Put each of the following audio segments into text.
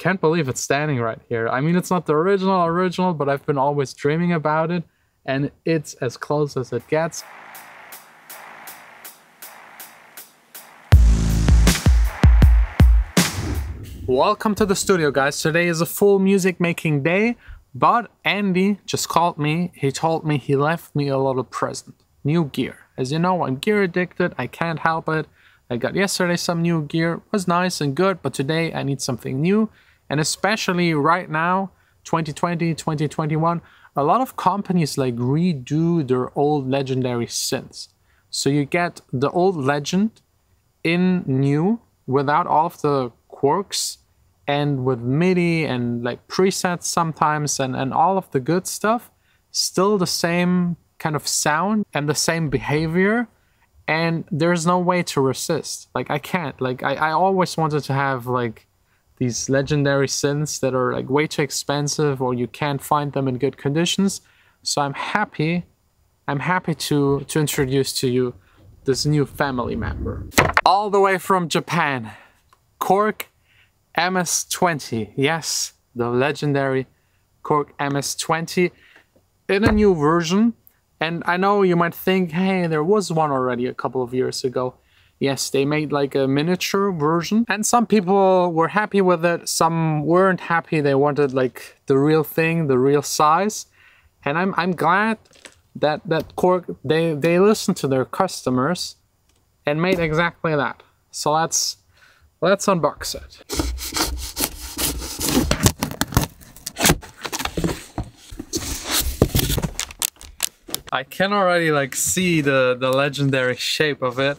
can't believe it's standing right here. I mean, it's not the original, but I've been always dreaming about it, and it's as close as it gets. Welcome to the studio, guys. Today is a full music making day, but Andy just called me. He told me he left me a little present. New gear. As you know, I'm gear addicted. I can't help it. I got yesterday some new gear. It was nice and good, but today I need something new. And especially right now, 2020, 2021, a lot of companies like redo their old legendary synths. So you get the old legend in new without all of the quirks and with MIDI and like presets sometimes and all of the good stuff. Still the same kind of sound and the same behavior. And there's no way to resist. Like I can't. Like I always wanted to have like these legendary synths that are like way too expensive or you can't find them in good conditions. So I'm happy to introduce to you this new family member. All the way from Japan, KORG MS-20. Yes, the legendary KORG MS-20 in a new version. And I know you might think, hey, there was one already a couple of years ago. Yes, they made like a miniature version. And some people were happy with it. Some weren't happy. They wanted like the real thing, the real size. And I'm glad that KORG, they listened to their customers and made exactly that. So let's unbox it. I can already like see the legendary shape of it.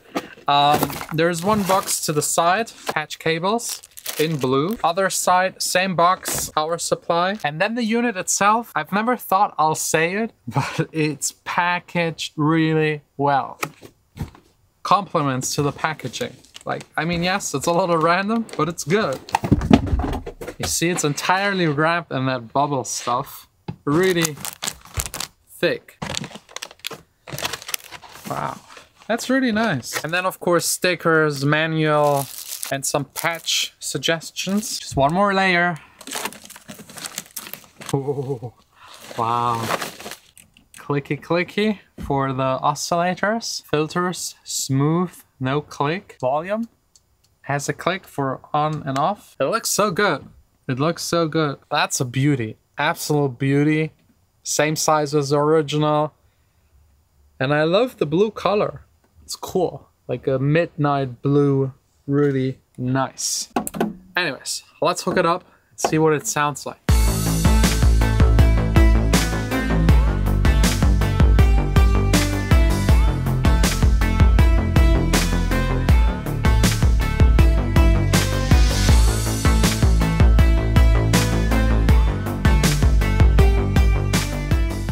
There's one box to the side, patch cables in blue. Other side, same box, power supply. And then the unit itself, I've never thought I'll say it, but it's packaged really well. Compliments to the packaging. Like, I mean, yes, it's a little random, but it's good. You see, it's entirely wrapped in that bubble stuff. Really thick. Wow, that's really nice. And then of course stickers, manual, and some patch suggestions. Just one more layer. Oh, wow. Clicky clicky for the oscillators. Filters, smooth, no click. Volume has a click for on and off. It looks so good. It looks so good. That's a beauty, absolute beauty. Same size as the original. And I love the blue color. It's cool. Like a midnight blue. Really nice. Anyways, let's hook it up and see what it sounds like.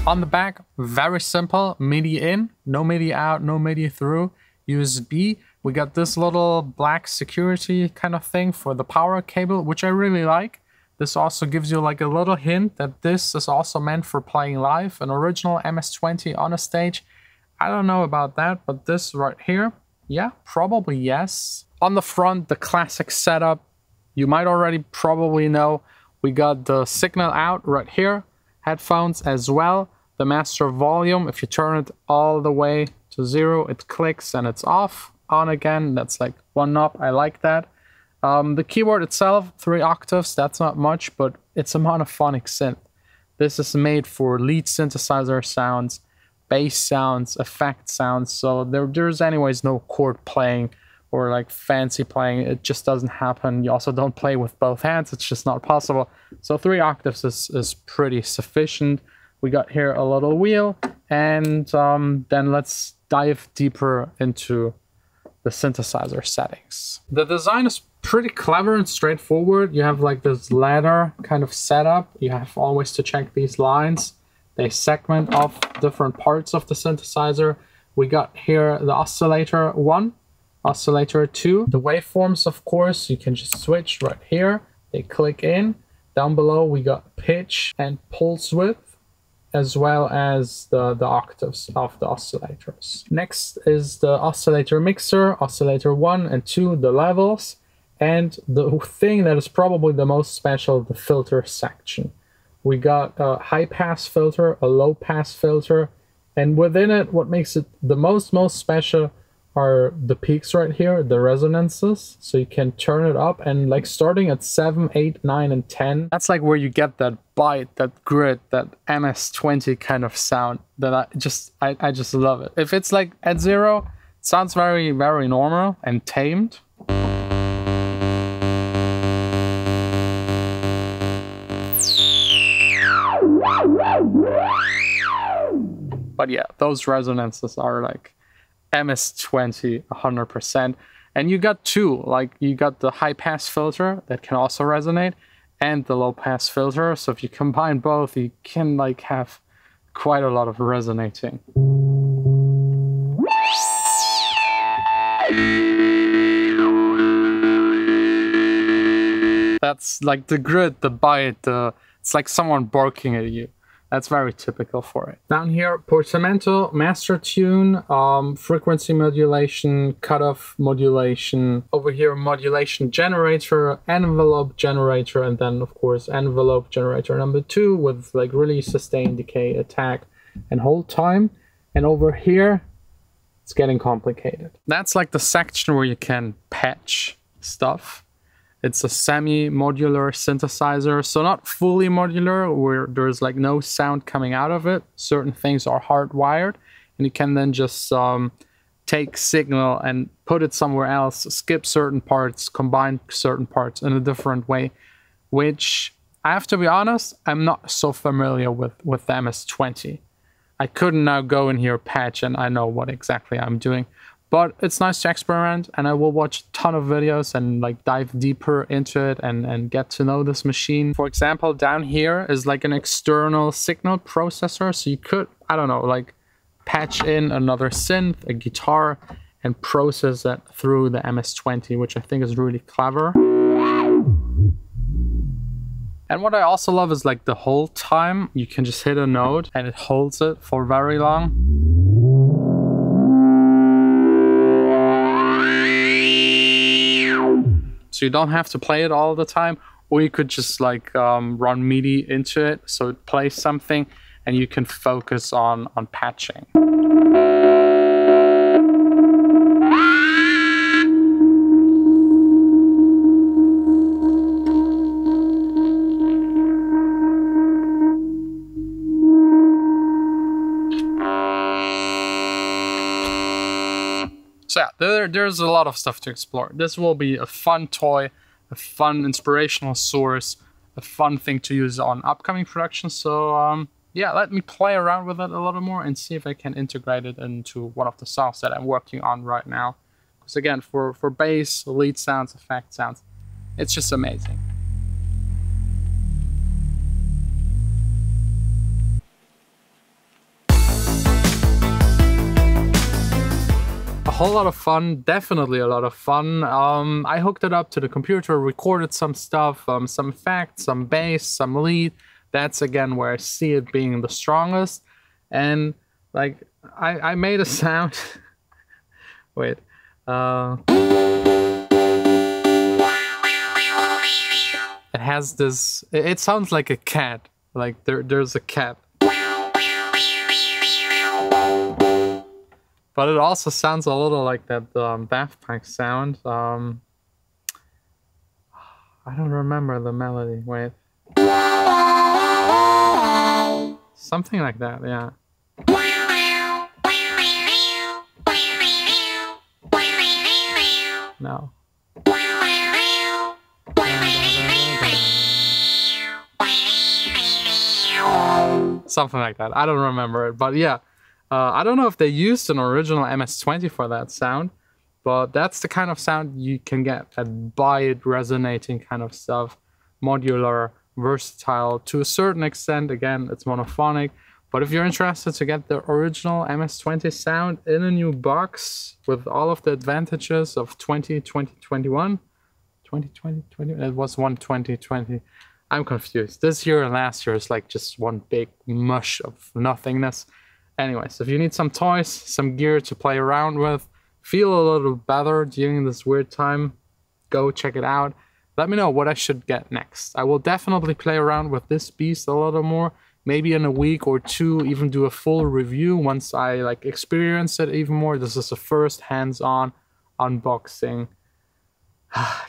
On the back, very simple, MIDI in, no MIDI out, no MIDI through, USB. We got this little black security kind of thing for the power cable, which I really like. This also gives you like a little hint that this is also meant for playing live, an original MS-20 on a stage. I don't know about that, but this right here, yeah, probably yes. On the front, the classic setup, you might already probably know, we got the signal out right here, headphones as well. The master volume, if you turn it all the way to 0, it clicks and it's off. On again, that's like one knob, I like that. The keyboard itself, 3 octaves, that's not much, but it's a monophonic synth. This is made for lead synthesizer sounds, bass sounds, effect sounds, so there's anyways no chord playing or like fancy playing. It just doesn't happen. You also don't play with both hands, it's just not possible. So 3 octaves is pretty sufficient. We got here a little wheel, and then let's dive deeper into the synthesizer settings. The design is pretty clever and straightforward. You have like this ladder kind of setup. You have always to check these lines. They segment off different parts of the synthesizer. We got here the oscillator 1, oscillator 2. The waveforms, of course, you can just switch right here. They click in. Down below, we got pitch and pulse width, as well as the octaves of the oscillators. Next is the oscillator mixer, oscillator 1 and 2, the levels. And the thing that is probably the most special, the filter section. We got a high pass filter, a low pass filter, and within it, what makes it the most special are the peaks right here, the resonances. So you can turn it up, and like starting at 7, 8, 9, and 10. That's like where you get that bite, that grit, that MS-20 kind of sound that I just love it. If it's like at 0, it sounds very normal and tamed. But yeah, those resonances are like MS-20 100%. And you got two, like you got the high pass filter that can also resonate and the low pass filter. So if you combine both, you can like have quite a lot of resonating. That's like the grit, the bite, it's like someone barking at you. That's very typical for it. Down here, portamento, master tune, frequency modulation, cutoff modulation. Over here, modulation generator, envelope generator, and then of course envelope generator number 2 with like really sustained decay, attack, and hold time. And over here, it's getting complicated. That's like the section where you can patch stuff. It's a semi-modular synthesizer, so not fully modular, where there's like no sound coming out of it. Certain things are hardwired, and you can then just take signal and put it somewhere else, skip certain parts, combine certain parts in a different way, which I have to be honest, I'm not so familiar with the MS-20. I couldn't now go in here, patch, and I know what exactly I'm doing. But it's nice to experiment, and I will watch a ton of videos and like dive deeper into it and get to know this machine. For example, down here is like an external signal processor. So you could, I don't know, like patch in another synth, a guitar, and process it through the MS-20, which I think is really clever. And what I also love is like the hold time. You can just hit a note and it holds it for very long. So you don't have to play it all the time, or you could just like run MIDI into it, so it plays something and you can focus on patching. So yeah, there's a lot of stuff to explore. This will be a fun toy, a fun inspirational source, a fun thing to use on upcoming productions. So yeah, let me play around with it a little more and see if I can integrate it into one of the songs that I'm working on right now. Because again, for bass, lead sounds, effect sounds, it's just amazing. A whole lot of fun, definitely a lot of fun. I hooked it up to the computer, recorded some stuff, some effects, some bass, some lead. That's again where I see it being the strongest. And like I made a sound. Wait. It has this, it sounds like a cat. Like there's a cat. But it also sounds a little like that Daft Punk sound. I don't remember the melody. Wait. Something like that, yeah. No. Something like that. I don't remember it, but yeah. I don't know if they used an original MS-20 for that sound, but that's the kind of sound you can get. That bite, resonating kind of stuff. Modular, versatile to a certain extent. Again, it's monophonic. But if you're interested to get the original MS-20 sound in a new box with all of the advantages of 2021, it was 2020. I'm confused. This year and last year is like just one big mush of nothingness. Anyways, if you need some toys, some gear to play around with, feel a little better during this weird time, go check it out. Let me know what I should get next. I will definitely play around with this beast a little more. Maybe in a week or two, even do a full review once I like experience it even more. This is the first hands-on unboxing.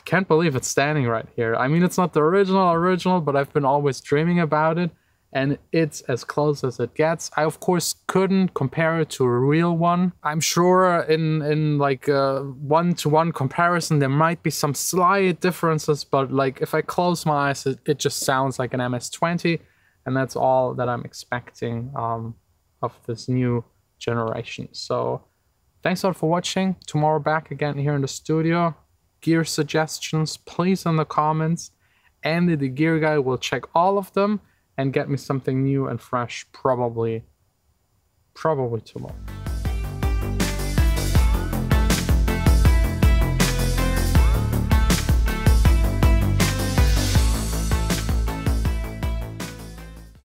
Can't believe it's standing right here. I mean, it's not the original, but I've been always dreaming about it, and it's as close as it gets. I of course couldn't compare it to a real one. I'm sure in like a one-to-one comparison there might be some slight differences, but like if I close my eyes, it just sounds like an MS-20, and that's all that I'm expecting of this new generation. So thanks a lot for watching. Tomorrow back again here in the studio. Gear suggestions, please in the comments. Andy the gear guy will check all of them and get me something new and fresh probably tomorrow.